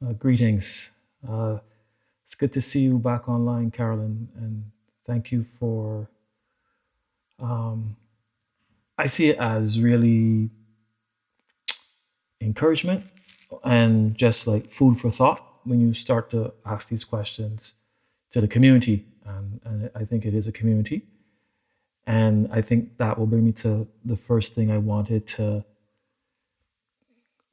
Greetings. It's good to see you back online, Carolyn, and thank you for. Um, I see it as really encouragement and just like food for thought when you start to ask these questions to the community. And I think it is a community. And I think that will bring me to the first thing I wanted to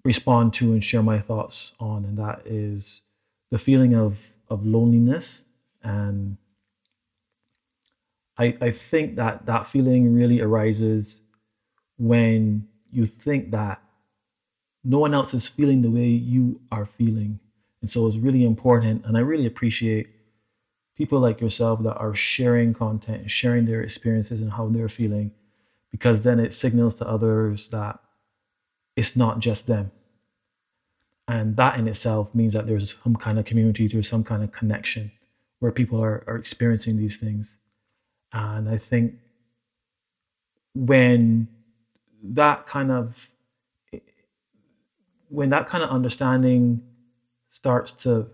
respond to and share my thoughts on, and that is the feeling of loneliness. And I think that that feeling really arises when you think that no one else is feeling the way you are feeling. And so it's really important. And I really appreciate people like yourself that are sharing content and sharing their experiences and how they're feeling, because then it signals to others that it's not just them. And that in itself means that there's some kind of community, there's some kind of connection where people are experiencing these things. And I think when that kind of when that kind of understanding starts to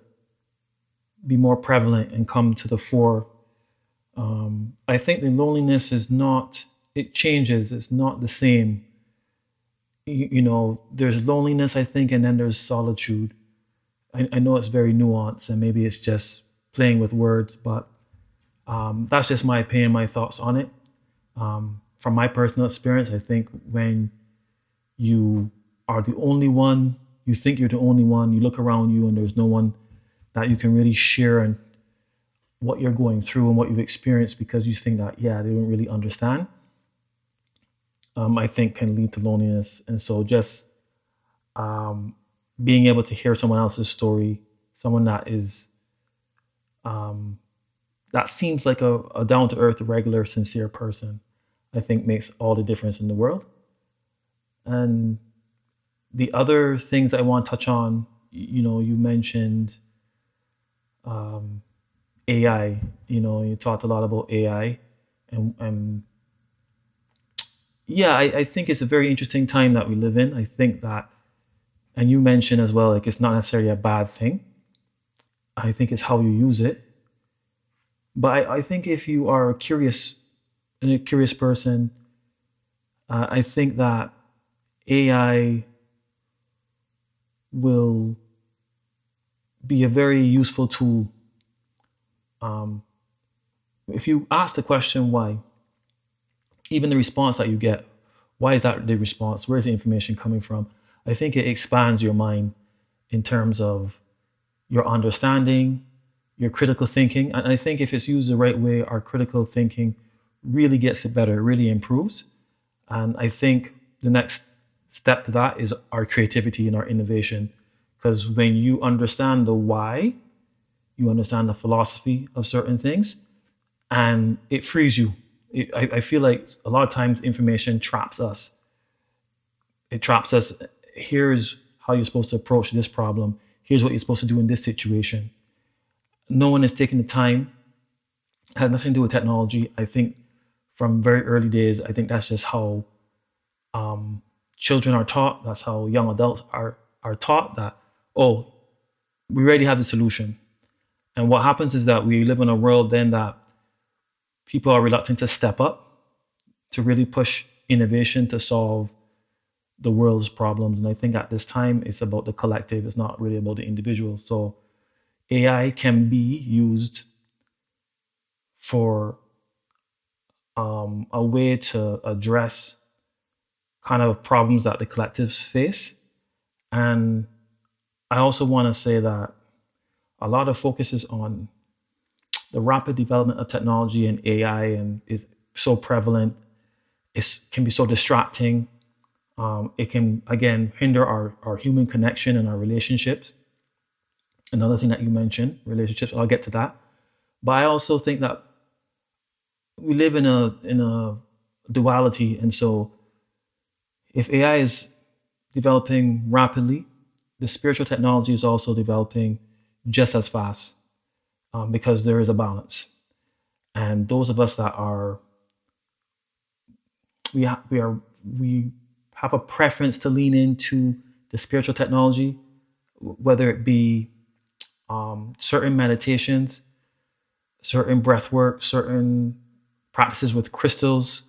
be more prevalent and come to the fore, I think the loneliness is not, it changes, it's not the same. There's loneliness, I think, and then there's solitude. I know it's very nuanced and maybe it's just playing with words, but that's just my opinion, my thoughts on it. From my personal experience, I think when you are the only one, you think you're the only one, you look around you and there's no one that you can really share and what you're going through and what you've experienced, because you think that, yeah, they don't really understand, I think can lead to loneliness. And so just um, being able to hear someone else's story, someone that is, that seems like a down to earth, regular, sincere person, I think makes all the difference in the world. And the other things I want to touch on, you mentioned AI. You talked a lot about AI, and yeah, I think it's a very interesting time that we live in. I think that, and you mentioned as well, like it's not necessarily a bad thing. I think it's how you use it. But I think if you are curious and a curious person, I think that AI will be a very useful tool. Um, if you ask the question why, even the response that you get, why is that the response? Where's the information coming from? I think it expands your mind in terms of your understanding, your critical thinking. And I think if it's used the right way, our critical thinking really gets it better, really improves. And I think the next step to that is our creativity and our innovation. Because when you understand the why, you understand the philosophy of certain things, and it frees you. I feel like a lot of times information traps us. It traps us. Here's how you're supposed to approach this problem. Here's what you're supposed to do in this situation. No one is taking the time. It has nothing to do with technology. I think from very early days, I think that's just how children are taught. That's how young adults are taught that, oh, we already have the solution. And what happens is that we live in a world then that people are reluctant to step up, to really push innovation to solve the world's problems. And I think at this time, it's about the collective, it's not really about the individual. So AI can be used for a way to address kind of problems that the collectives face. And I also want to say that a lot of focus is on the rapid development of technology and AI, and is so prevalent. It can be so distracting. It can, again, hinder our human connection and our relationships. Another thing that you mentioned, relationships, I'll get to that. But I also think that we live in a duality. And so if AI is developing rapidly, the spiritual technology is also developing just as fast, because there is a balance. And those of us that are we are we have a preference to lean into the spiritual technology, whether it be certain meditations, certain breath work, certain practices with crystals.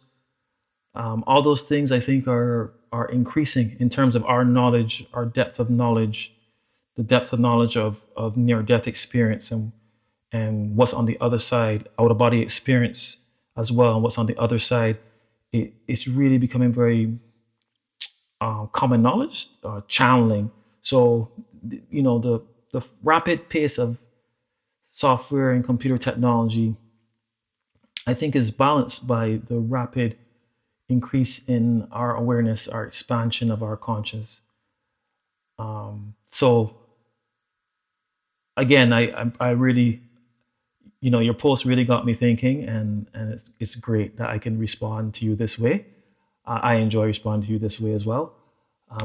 All those things I think are increasing in terms of our knowledge, our depth of knowledge, the depth of knowledge of near death experience, and what's on the other side, out of body experience as well, and what's on the other side. It's really becoming very common knowledge, channeling. So, the rapid pace of software and computer technology, I think, is balanced by the rapid increase in our awareness, our expansion of our conscious. So again, I really, your post really got me thinking, and it's great that I can respond to you this way. I enjoy responding to you this way as well.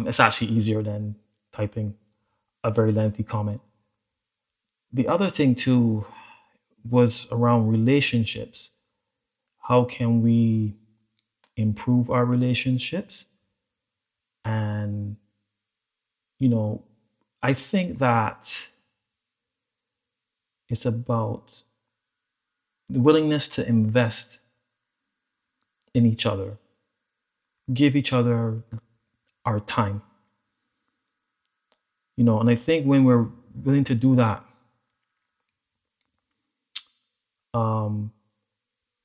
It's actually easier than typing a very lengthy comment. The other thing too was around relationships. How can we improve our relationships? And, I think that it's about the willingness to invest in each other, give each other our time. And I think when we're willing to do that,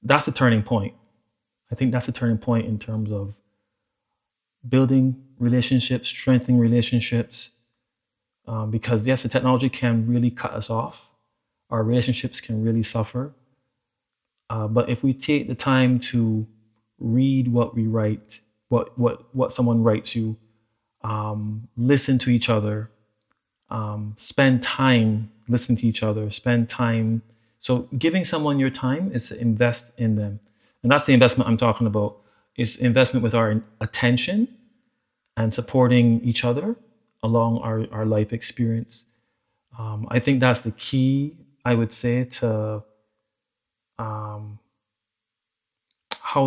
that's the turning point. I think that's the turning point in terms of building relationships, strengthening relationships. Because yes, the technology can really cut us off. Our relationships can really suffer. But if we take the time to read what we write, what someone writes you, listen to each other, spend time listening to each other, spend time. So giving someone your time is to invest in them. And that's the investment I'm talking about. Is investment with our attention and supporting each other along our life experience. I think that's the key, I would say, to how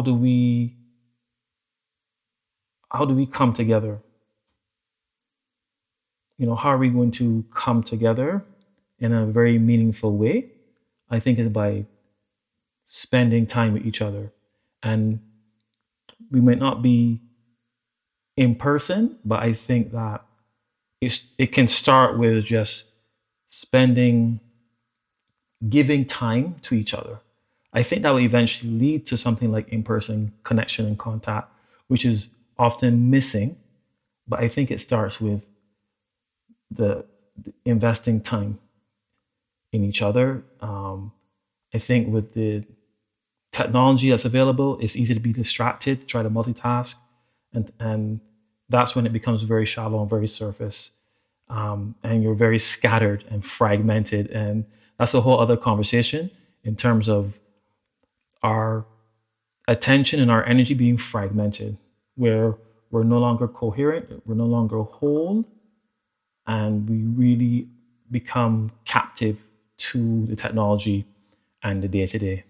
do we come together? How are we going to come together in a very meaningful way? I think is by spending time with each other. And we might not be in person, but I think that it can start with just giving time to each other. I think that will eventually lead to something like in-person connection and contact, which is often missing. But I think it starts with the investing time in each other. I think with the technology that's available, it's easy to be distracted, try to multitask, and that's when it becomes very shallow and very surface, and you're very scattered and fragmented, and that's a whole other conversation in terms of our attention and our energy being fragmented, where we're no longer coherent, we're no longer whole, and we really become captive to the technology and the day to day.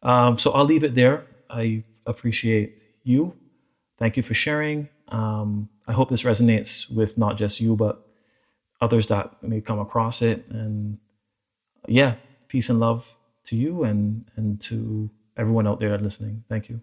So I'll leave it there. I appreciate you. Thank you for sharing. I hope this resonates with not just you, but others that may come across it. And yeah, peace and love to you and to everyone out there listening. Thank you.